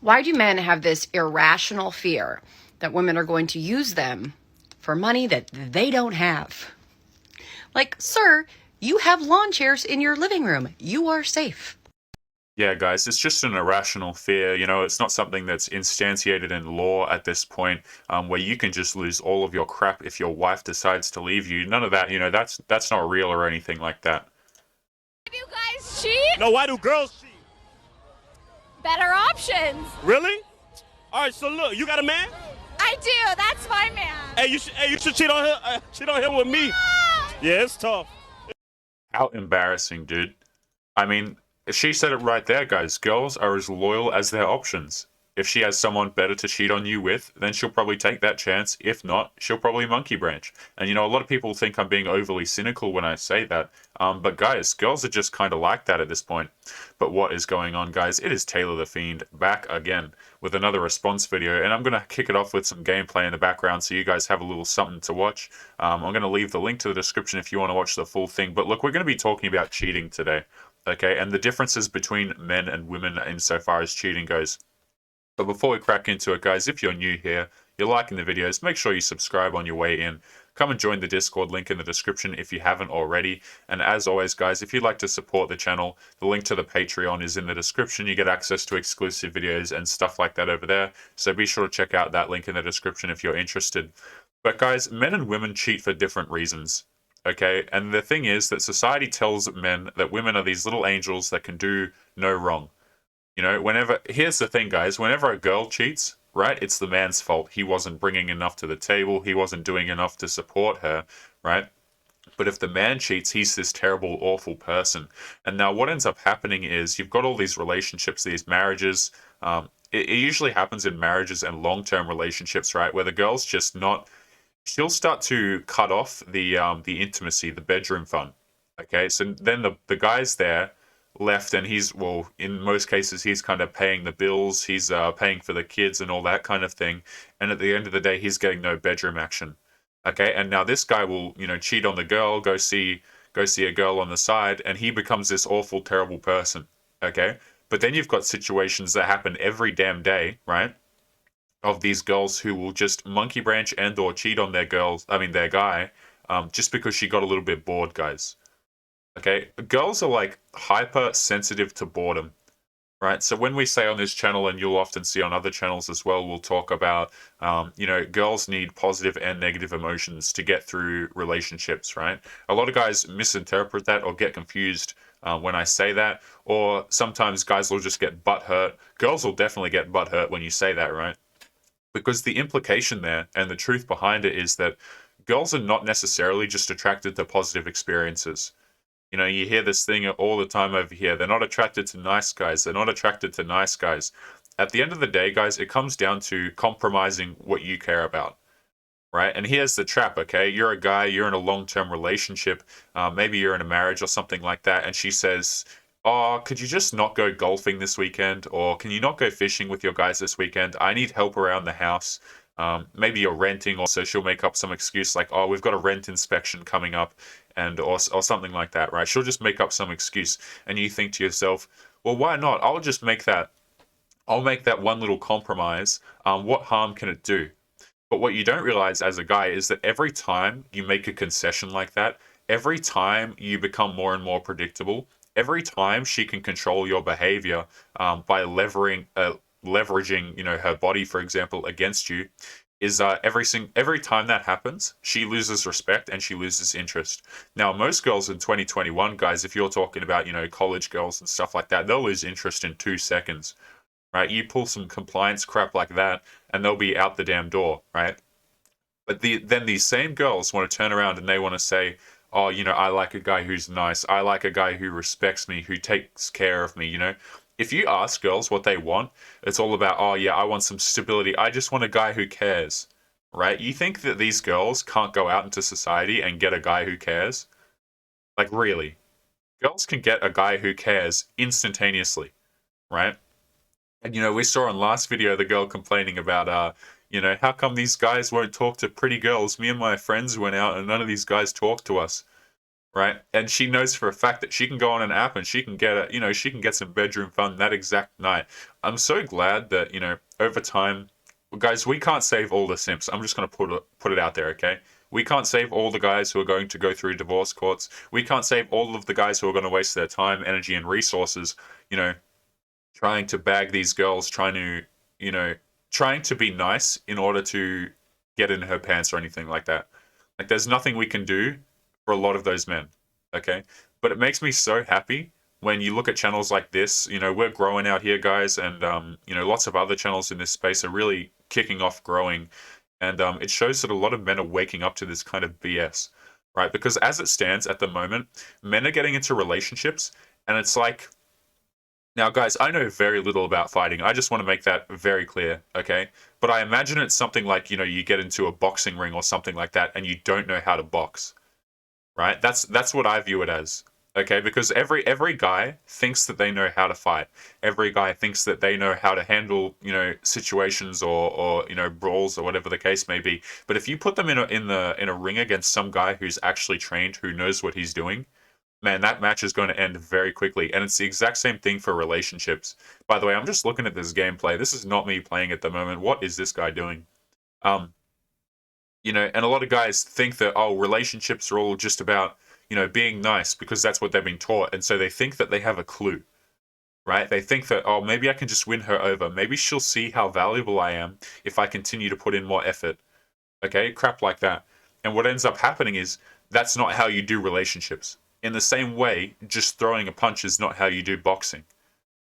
Why do men have this irrational fear that women are going to use them for money that they don't have? Like, sir, you have lawn chairs in your living room. You are safe. Yeah, guys, it's just an irrational fear. It's not something that's instantiated in law at this point, where you can just lose all of your crap if your wife decides to leave you. None of that, that's not real or anything like that. Do you guys cheat? No, why do girls cheat? Better options. Really? All right, so look, you got a man? I do. That's my man. Hey, you should cheat on him. Cheat on him with me. Yeah, it's tough. How embarrassing, dude. I mean, she said it right there, guys. Girls are as loyal as their options. If she has someone better to cheat on you with, then she'll probably take that chance. If not, she'll probably monkey branch. And a lot of people think I'm being overly cynical when I say that. But guys, girls are just kind of like that at this point. But what is going on, guys? It is Taylor the Fiend back again with another response video. And I'm going to kick it off with some gameplay in the background so you guys have a little something to watch. I'm going to leave the link to the description if you want to watch the full thing. But look, we're going to be talking about cheating today. Okay, and the differences between men and women insofar as cheating goes. But before we crack into it, guys, if you're new here, you're liking the videos, make sure you subscribe on your way in. Come and join the Discord link in the description if you haven't already. And as always, guys, if you'd like to support the channel, the link to the Patreon is in the description. You get access to exclusive videos and stuff like that over there. So be sure to check out that link in the description if you're interested. But guys, men and women cheat for different reasons. Okay, and the thing is that society tells men that women are these little angels that can do no wrong. Here's the thing, guys, whenever a girl cheats, right, it's the man's fault. He wasn't bringing enough to the table. He wasn't doing enough to support her, right? But if the man cheats, he's this terrible, awful person. And now what ends up happening is you've got all these relationships, these marriages. It usually happens in marriages and long-term relationships, right, where the girl's just not... She'll start to cut off the intimacy, the bedroom fun. Okay, so then the guy's there left, and in most cases he's kind of paying the bills, he's paying for the kids and all that kind of thing, and at the end of the day he's getting no bedroom action. Okay, and now this guy will cheat on the girl, go see a girl on the side, and he becomes this awful, terrible person. Okay, but then you've got situations that happen every damn day, right, of these girls who will just monkey branch and or cheat on their guy, just because she got a little bit bored, guys. Okay, girls are like hyper sensitive to boredom, right? So when we say on this channel, and you'll often see on other channels as well, we'll talk about, girls need positive and negative emotions to get through relationships, right? A lot of guys misinterpret that or get confused when I say that, or sometimes guys will just get butthurt. Girls will definitely get butthurt when you say that, right? Because the implication there and the truth behind it is that girls are not necessarily just attracted to positive experiences. You hear this thing all the time over here. They're not attracted to nice guys. They're not attracted to nice guys. At the end of the day, guys, it comes down to compromising what you care about, right? And here's the trap, okay? You're a guy, you're in a long-term relationship. Maybe you're in a marriage or something like that. And she says, oh, could you just not go golfing this weekend? Or can you not go fishing with your guys this weekend? I need help around the house. Maybe you're renting, or so she'll make up some excuse like, oh, we've got a rent inspection coming up, or something like that, right? She'll just make up some excuse, and you think to yourself, well, why not? I'll make that one little compromise. What harm can it do? But what you don't realize as a guy is that every time you make a concession like that, every time you become more and more predictable, every time she can control your behavior by leveraging her body, for example, against you, is every time that happens, she loses respect and she loses interest. Now, most girls in 2021, guys, if you're talking about college girls and stuff like that, they'll lose interest in 2 seconds, right? You pull some compliance crap like that, and they'll be out the damn door, right? But then these same girls want to turn around and they want to say, oh, I like a guy who's nice. I like a guy who respects me, who takes care of me, If you ask girls what they want, it's all about, oh yeah, I want some stability. I just want a guy who cares, right? You think that these girls can't go out into society and get a guy who cares? Like, really? Girls can get a guy who cares instantaneously, right? And, we saw in last video the girl complaining about, how come these guys won't talk to pretty girls? Me and my friends went out and none of these guys talked to us. right? And she knows for a fact that she can go on an app and she can get a, she can get some bedroom fun that exact night. I'm so glad that, over time, guys, we can't save all the simps. I'm just going to put it out there, okay? We can't save all the guys who are going to go through divorce courts. We can't save all of the guys who are going to waste their time, energy, and resources, trying to bag these girls, trying to be nice in order to get in her pants or anything like that. Like, there's nothing we can do for a lot of those men, okay? But it makes me so happy when you look at channels like this. We're growing out here, guys, and lots of other channels in this space are really kicking off growing, and it shows that a lot of men are waking up to this kind of BS, right? Because as it stands at the moment, men are getting into relationships, and it's like, now, guys, I know very little about fighting. I just want to make that very clear, okay? But I imagine it's something like, you get into a boxing ring or something like that, and you don't know how to box, right? That's what I view it as, okay? Because every guy thinks that they know how to fight. Every guy thinks that they know how to handle, situations or brawls or whatever the case may be. But if you put them in a ring against some guy who's actually trained, who knows what he's doing, man, that match is going to end very quickly. And it's the exact same thing for relationships. By the way, I'm just looking at this gameplay. This is not me playing at the moment. What is this guy doing? Um, and a lot of guys think that, oh, relationships are all just about, being nice because that's what they've been taught. And so they think that they have a clue, right? They think that, oh, maybe I can just win her over. Maybe she'll see how valuable I am if I continue to put in more effort. Okay, crap like that. And what ends up happening is that's not how you do relationships. In the same way, just throwing a punch is not how you do boxing.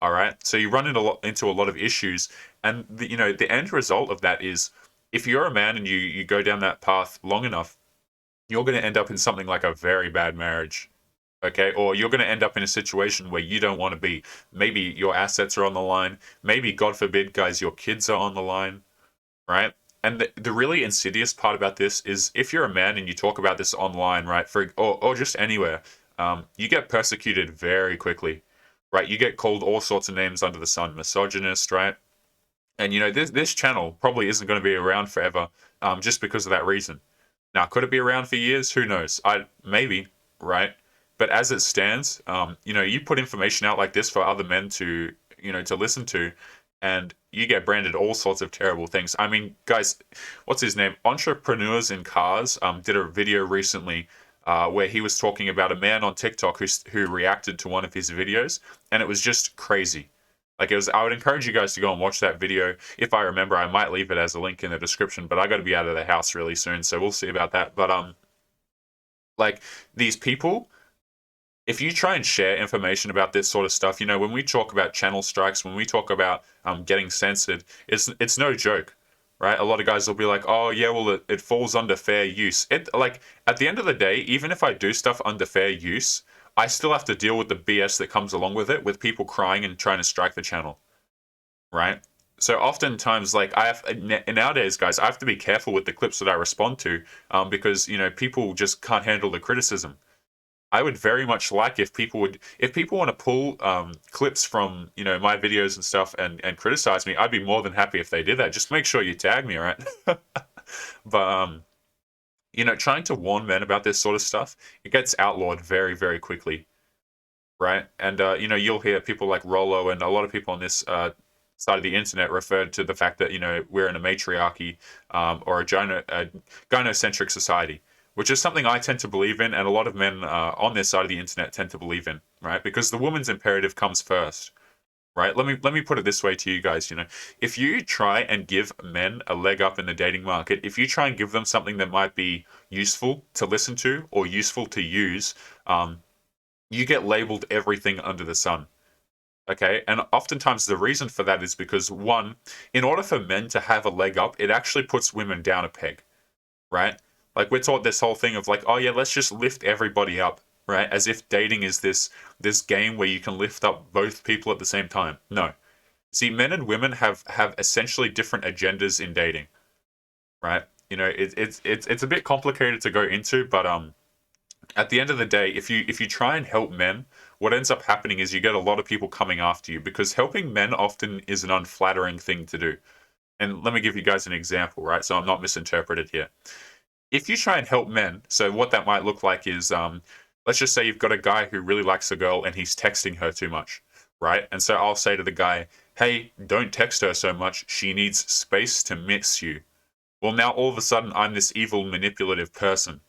All right, so you run into a lot of issues, and the end result of that is, if you're a man and you go down that path long enough, you're going to end up in something like a very bad marriage. Okay, or you're going to end up in a situation where you don't want to be. Maybe your assets are on the line. Maybe, God forbid, guys, your kids are on the line, right? And the really insidious part about this is, if you're a man and you talk about this online, right, or just anywhere, you get persecuted very quickly, right? You get called all sorts of names under the sun, misogynist, right? And this channel probably isn't going to be around forever, just because of that reason. Now, could it be around for years? Who knows? Maybe, right? But as it stands, you put information out like this for other men to listen to, and you get branded all sorts of terrible things. I mean, guys, what's his name? Entrepreneurs in Cars did a video recently where he was talking about a man on TikTok who reacted to one of his videos, and it was just crazy. Like, I would encourage you guys to go and watch that video. If I remember, I might leave it as a link in the description, but I got to be out of the house really soon, so we'll see about that. But like, these people, if you try and share information about this sort of stuff, when we talk about channel strikes, when we talk about getting censored, it's no joke, right? A lot of guys will be like, oh yeah, well, it falls under fair use. Like, at the end of the day, even if I do stuff under fair use, I still have to deal with the BS that comes along with it, with people crying and trying to strike the channel, right? So oftentimes, like, nowadays, guys, I have to be careful with the clips that I respond to, because people just can't handle the criticism. I would very much like if people want to pull clips from my videos and stuff and criticize me. I'd be more than happy if they did that. Just make sure you tag me, right? But trying to warn men about this sort of stuff, it gets outlawed very, very quickly, right? And you'll hear people like Rollo and a lot of people on this side of the internet referred to the fact that we're in a matriarchy, or a gynocentric society, which is something I tend to believe in, and a lot of men on this side of the internet tend to believe in, right? Because the woman's imperative comes first, right? Let me put it this way to you guys. If you try and give men a leg up in the dating market, if you try and give them something that might be useful to listen to or useful to use, you get labeled everything under the sun. Okay, and oftentimes the reason for that is because, one, in order for men to have a leg up, it actually puts women down a peg, right? Like, we're taught this whole thing of like, oh yeah, let's just lift everybody up, right? As if dating is this game where you can lift up both people at the same time. No. See, men and women have essentially different agendas in dating, right? It's a bit complicated to go into, but at the end of the day, if you try and help men, what ends up happening is you get a lot of people coming after you, because helping men often is an unflattering thing to do. And let me give you guys an example, right? So I'm not misinterpreted here. If you try and help men, so what that might look like is let's just say you've got a guy who really likes a girl and he's texting her too much, right? And so I'll say to the guy, hey, don't text her so much. She needs space to miss you. Well, now all of a sudden I'm this evil, manipulative person,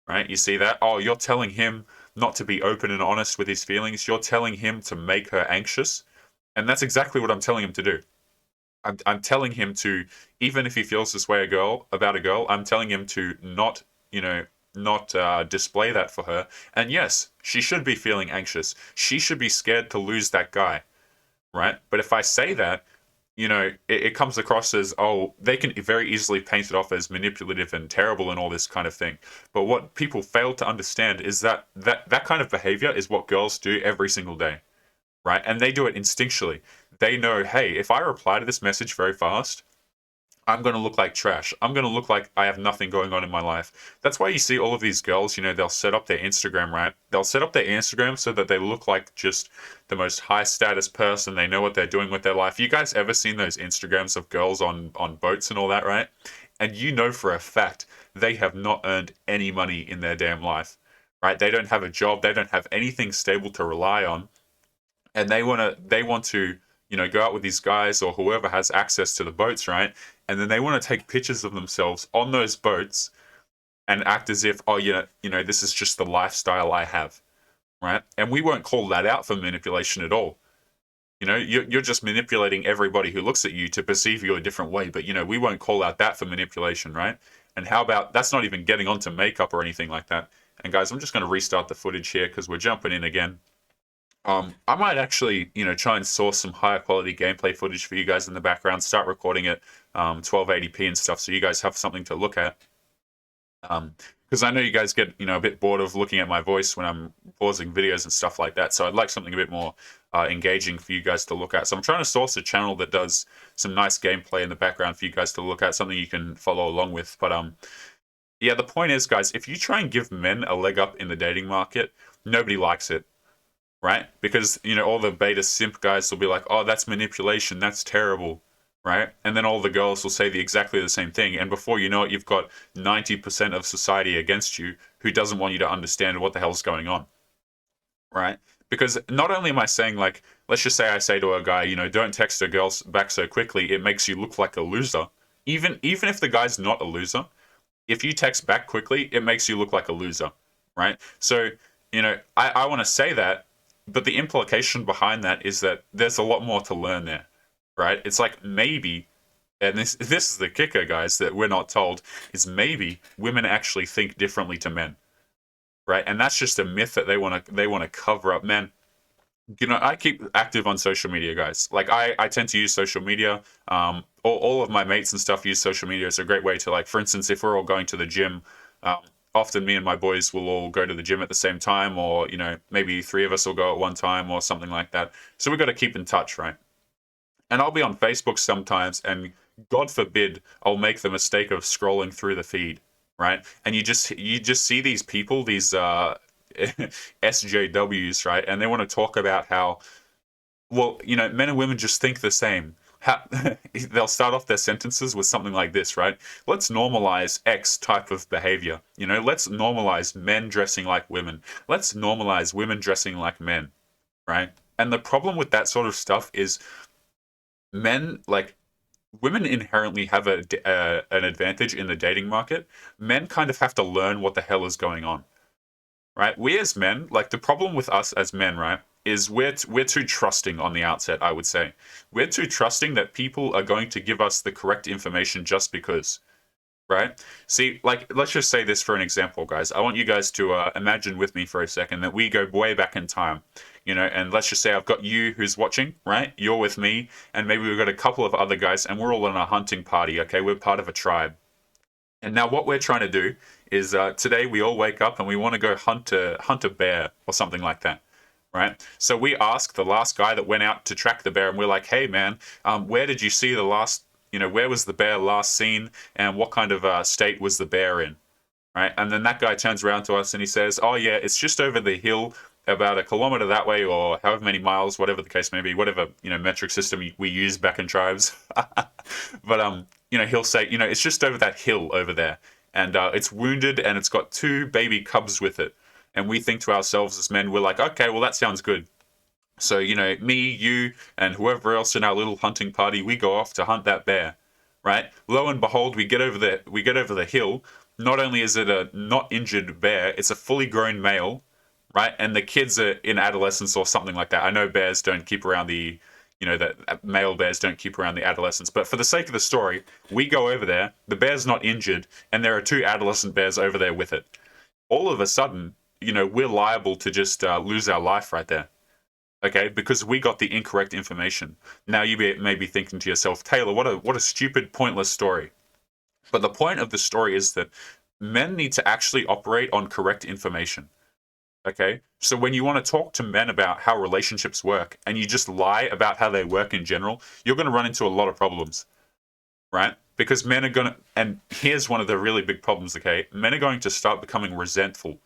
right? You see that? Oh, you're telling him not to be open and honest with his feelings. You're telling him to make her anxious. And that's exactly what I'm telling him to do. I'm telling him to, even if he feels this way about a girl, I'm telling him to not, not display that for her. And yes, she should be feeling anxious. She should be scared to lose that guy, right? But if I say that, it comes across as, oh, they can very easily paint it off as manipulative and terrible and all this kind of thing. But what people fail to understand is that kind of behavior is what girls do every single day, right? And they do it instinctually. They know, hey, if I reply to this message very fast, I'm going to look like trash. I'm going to look like I have nothing going on in my life. That's why you see all of these girls, they'll set up their Instagram, right? They'll set up their Instagram so that they look like just the most high status person. They know what they're doing with their life. You guys ever seen those Instagrams of girls on boats and all that, right? And you know for a fact they have not earned any money in their damn life, right? They don't have a job. They don't have anything stable to rely on. And they want to go out with these guys or whoever has access to the boats, right? And then they want to take pictures of themselves on those boats and act as if, oh, this is just the lifestyle I have, right? And we won't call that out for manipulation at all. You're just manipulating everybody who looks at you to perceive you a different way. But, we won't call out that for manipulation, right? And how about, that's not even getting onto makeup or anything like that. And guys, I'm just going to restart the footage here because we're jumping in again. I might actually, try and source some higher quality gameplay footage for you guys in the background, start recording it 1280p and stuff so you guys have something to look at. Because I know you guys get, a bit bored of looking at my voice when I'm pausing videos and stuff like that. So I'd like something a bit more engaging for you guys to look at. So I'm trying to source a channel that does some nice gameplay in the background for you guys to look at, something you can follow along with. But yeah, the point is, guys, if you try and give men a leg up in the dating market, nobody likes it. Right? Because, all the beta simp guys will be like, oh, that's manipulation, that's terrible, right? And then all the girls will say exactly the same thing. And before you know it, you've got 90% of society against you who doesn't want you to understand what the hell's going on, right? Because not only am I saying, like, let's just say I say to a guy, don't text a girl back so quickly, it makes you look like a loser. Even if the guy's not a loser, if you text back quickly, it makes you look like a loser, right? So, I want to say that, but the implication behind that is that there's a lot more to learn there, right? It's like maybe, and this is the kicker, guys, that we're not told, is maybe women actually think differently to men, right? And that's just a myth that they want to cover up. Men, I keep active on social media, guys. Like I tend to use social media. All of my mates and stuff use social media. It's a great way to, like, for instance, if we're all going to the gym, often me and my boys will all go to the gym at the same time, or, maybe 3 of us will go at one time or something like that. So we've got to keep in touch, right? And I'll be on Facebook sometimes, and God forbid I'll make the mistake of scrolling through the feed, right? And you just see these people, these SJWs, right? And they want to talk about how, well, men and women just think the same. They'll start off their sentences with something like this, right? Let's normalize X type of behavior. Let's normalize men dressing like women. Let's normalize women dressing like men, right? And the problem with that sort of stuff is women inherently have an advantage in the dating market. Men kind of have to learn what the hell is going on, right? We as men, like, the problem with us as men, right, is we're too trusting on the outset, I would say. We're too trusting that people are going to give us the correct information just because, right? See, like, let's just say this for an example, guys. I want you guys to imagine with me for a second that we go way back in time, and let's just say I've got you who's watching, right? You're with me, and maybe we've got a couple of other guys, and we're all in a hunting party, okay? We're part of a tribe. And now what we're trying to do is today we all wake up and we want to go hunt a bear or something like that. Right? So we ask the last guy that went out to track the bear, and we're like, hey man, where did you see the last, where was the bear last seen, and what kind of state was the bear in? Right? And then that guy turns around to us and he says, oh yeah, it's just over the hill about 1 kilometer that way, or however many miles, whatever the case may be, whatever, metric system we use back in tribes. But, he'll say, it's just over that hill over there, and it's wounded and it's got 2 baby cubs with it. And we think to ourselves as men, we're like, okay, well, that sounds good. So, me, you, and whoever else in our little hunting party, we go off to hunt that bear, right? Lo and behold, we get over the hill. Not only is it a not injured bear, it's a fully grown male, right? And the kids are in adolescence or something like that. I know bears don't keep around that male bears don't keep around the adolescents. But for the sake of the story, we go over there, the bear's not injured, and there are 2 adolescent bears over there with it. All of a sudden, we're liable to just lose our life right there. Okay, because we got the incorrect information. Now you may be thinking to yourself, Taylor, what a stupid, pointless story. But the point of the story is that men need to actually operate on correct information. Okay, so when you want to talk to men about how relationships work and you just lie about how they work in general, you're going to run into a lot of problems, right? Because men are going to, and here's one of the really big problems, okay? Men are going to start becoming resentful.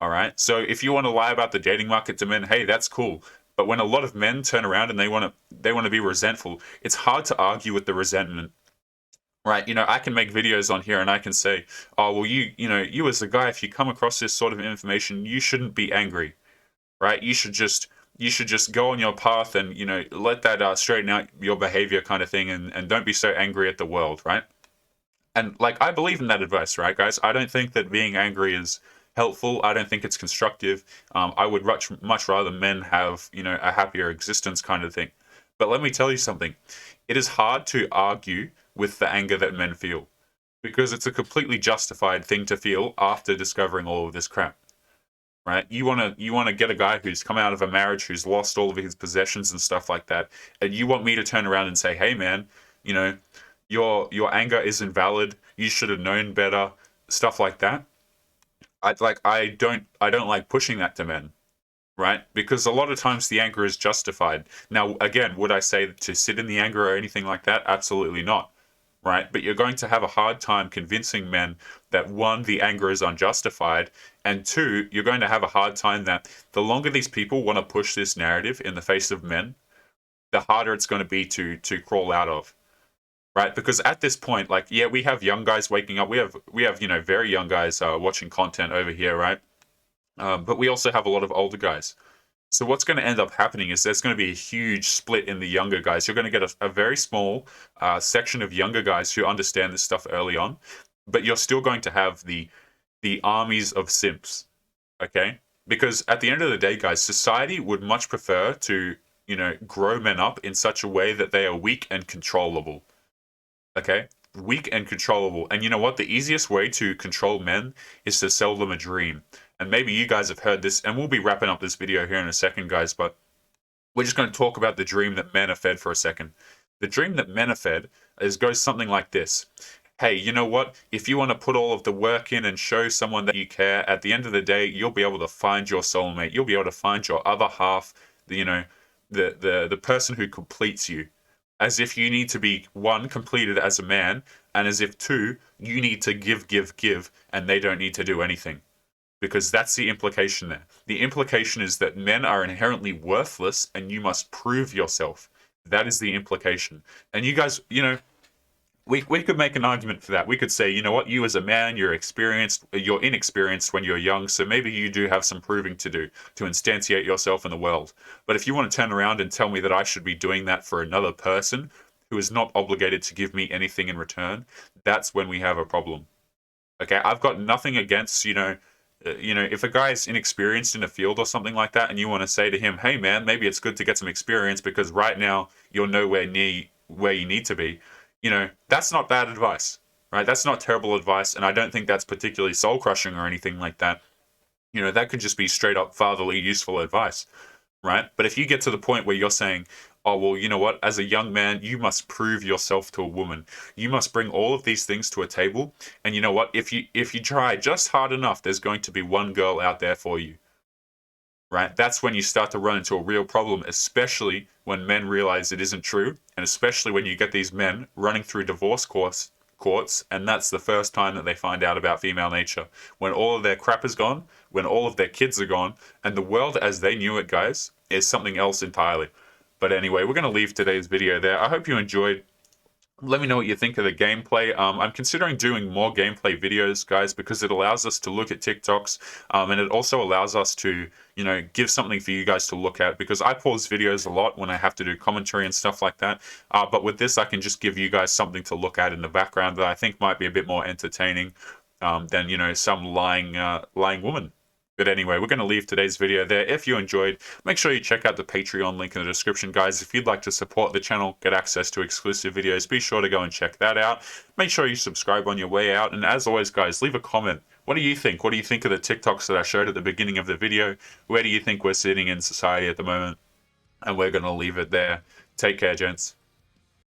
All right. So if you want to lie about the dating market to men, hey, that's cool. But when a lot of men turn around and they want to be resentful, it's hard to argue with the resentment. Right? I can make videos on here and I can say, "Oh, well, you as a guy, if you come across this sort of information, you shouldn't be angry." Right? You should just go on your path and, let that straighten out your behavior kind of thing and don't be so angry at the world, right? And like I believe in that advice, right, guys? I don't think that being angry is helpful. I don't think it's constructive. I would much rather men have, a happier existence kind of thing. But let me tell you something. It is hard to argue with the anger that men feel because it's a completely justified thing to feel after discovering all of this crap. Right? You want to get a guy who's come out of a marriage, who's lost all of his possessions and stuff like that, and you want me to turn around and say, "Hey man, your anger is invalid. You should have known better." Stuff like that. I don't like pushing that to men, right? Because a lot of times the anger is justified. Now, again, would I say to sit in the anger or anything like that? Absolutely not, right? But you're going to have a hard time convincing men that 1, the anger is unjustified, and 2, you're going to have a hard time that the longer these people want to push this narrative in the face of men, the harder it's going to be to crawl out of. Right, because at this point, like, yeah, we have young guys waking up. We have very young guys watching content over here, right? But we also have a lot of older guys. So what's going to end up happening is there's going to be a huge split in the younger guys. You're going to get a very small section of younger guys who understand this stuff early on, but you're still going to have the armies of simps, okay? Because at the end of the day, guys, society would much prefer to grow men up in such a way that they are weak and controllable. Okay? Weak and controllable. And you know what? The easiest way to control men is to sell them a dream. And maybe you guys have heard this, and we'll be wrapping up this video here in a second, guys, but we're just going to talk about the dream that men are fed for a second. The dream that men are fed goes something like this. Hey, you know what? If you want to put all of the work in and show someone that you care, at the end of the day, you'll be able to find your soulmate. You'll be able to find your other half, the person who completes you. As if you need to be, 1, completed as a man, and as if 2, you need to give, and they don't need to do anything. Because that's the implication there. The implication is that men are inherently worthless, and you must prove yourself. That is the implication. And you guys, we could make an argument for that. We could say, you know what, you as a man, you're inexperienced when you're young, so maybe you do have some proving to do to instantiate yourself in the world. But if you want to turn around and tell me that I should be doing that for another person who is not obligated to give me anything in return, that's when we have a problem. Okay, I've got nothing against, if a guy is inexperienced in a field or something like that, and you want to say to him, hey man, maybe it's good to get some experience because right now you're nowhere near where you need to be. That's not bad advice, right? That's not terrible advice, and I don't think that's particularly soul-crushing or anything like that. That could just be straight-up fatherly, useful advice, right? But if you get to the point where you're saying, oh, well, you know what? As a young man, you must prove yourself to a woman. You must bring all of these things to a table, and you know what? If you try just hard enough, there's going to be one girl out there for you. Right? That's when you start to run into a real problem, especially when men realize it isn't true, and especially when you get these men running through divorce courts, and that's the first time that they find out about female nature. When all of their crap is gone, when all of their kids are gone, and the world as they knew it, guys, is something else entirely. But anyway, we're going to leave today's video there. I hope you enjoyed Let me know what you think of the gameplay. I'm considering doing more gameplay videos, guys, because it allows us to look at TikToks, and it also allows us to, give something for you guys to look at, because I pause videos a lot when I have to do commentary and stuff like that. But with this, I can just give you guys something to look at in the background that I think might be a bit more entertaining than, some lying woman. But anyway, we're going to leave today's video there. If you enjoyed, make sure you check out the Patreon link in the description, guys. If you'd like to support the channel, get access to exclusive videos, be sure to go and check that out. Make sure you subscribe on your way out. And as always, guys, leave a comment. What do you think? What do you think of the TikToks that I showed at the beginning of the video? Where do you think we're sitting in society at the moment? And we're going to leave it there. Take care, gents.